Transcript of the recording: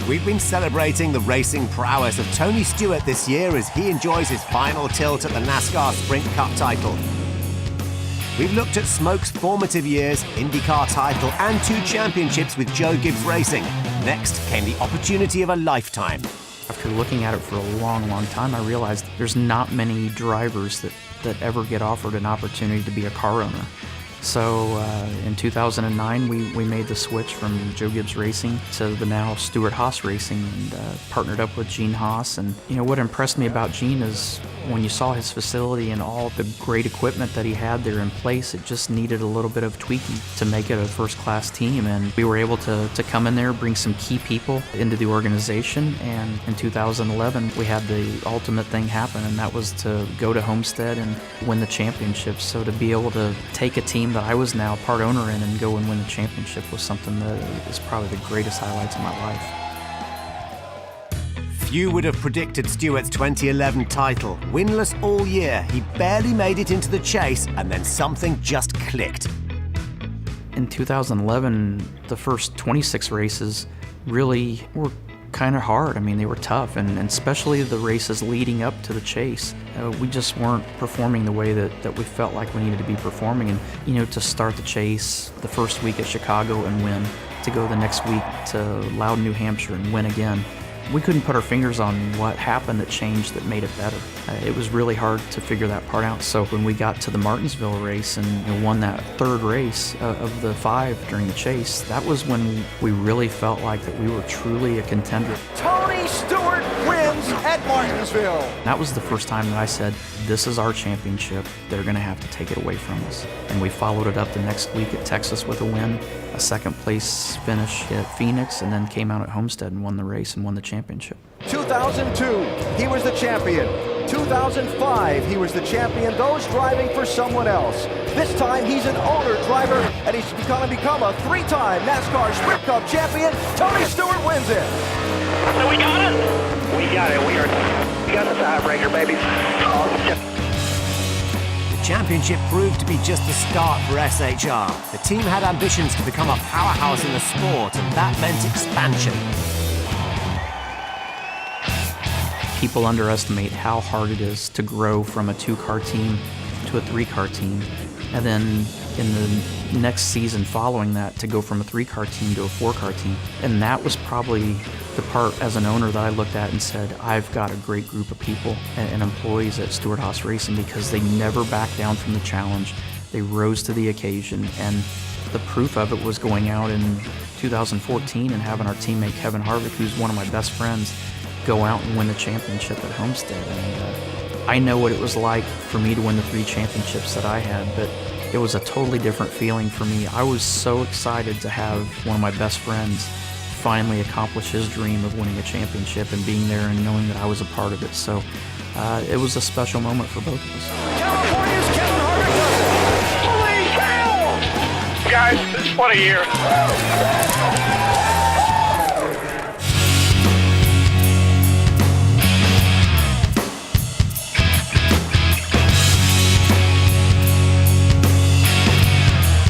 We've been celebrating the racing prowess of Tony Stewart this year as he enjoys his final tilt at the NASCAR Sprint Cup title. We've looked at Smoke's formative years, IndyCar title, and 2 championships with Joe Gibbs Racing. Next came the opportunity of a lifetime. After looking at it for a long, long time, I realized there's not many drivers that ever get offered an opportunity to be a car owner. So in 2009, we made the switch from Joe Gibbs Racing to the now Stewart-Haas Racing, and partnered up with Gene Haas. And you know what impressed me about Gene is when you saw his facility and all the great equipment that he had there in place, it just needed a little bit of tweaking to make it a first-class team. And we were able to come in there, bring some key people into the organization. And in 2011, we had the ultimate thing happen, and that was to go to Homestead and win the championship. So to be able to take a team that I was now part owner in and go and win the championship was something that is probably the greatest highlights of my life. Few would have predicted Stewart's 2011 title. Winless all year, he barely made it into the chase, and then something just clicked. In 2011, the first 26 races really were kind of hard. I mean, they were tough, and especially the races leading up to the chase. We just weren't performing the way that we felt like we needed to be performing. And, you know, to start the chase the first week at Chicago and win, to go the next week to Loudon, New Hampshire and win again. We couldn't put our fingers on what happened that changed that made it better. It was really hard to figure that part out. So when we got to the Martinsville race and won that third race of the 5 during the chase, that was when we really felt like that we were truly a contender. Tony Stewart wins at Martinsville. That was the first time that I said, this is our championship. They're going to have to take it away from us. And we followed it up the next week at Texas with a win, a second place finish at Phoenix, and then came out at Homestead and won the race and won the championship. 2002, he was the champion. 2005, he was the champion, those driving for someone else. This time, he's an owner driver, and he's going to become a 3-time NASCAR Sprint Cup champion. Tony Stewart wins it. So we got it? We got it. We got the tiebreaker, baby. The championship proved to be just the start for SHR. The team had ambitions to become a powerhouse in the sport, and that meant expansion. People underestimate how hard it is to grow from a 2-car team to a 3-car team. And then in the next season following that, to go from a 3-car team to a 4-car team. And that was probably the part as an owner that I looked at and said, I've got a great group of people and employees at Stewart-Haas Racing, because they never backed down from the challenge. They rose to the occasion, and the proof of it was going out in 2014 and having our teammate Kevin Harvick, who's one of my best friends, go out and win the championship at Homestead. And I know what it was like for me to win the 3 championships that I had, but it was a totally different feeling for me. I was so excited to have one of my best friends finally accomplish his dream of winning a championship and being there and knowing that I was a part of it. So it was a special moment for both of us. California's Kevin Harvick does it. Holy cow! Guys, what a year.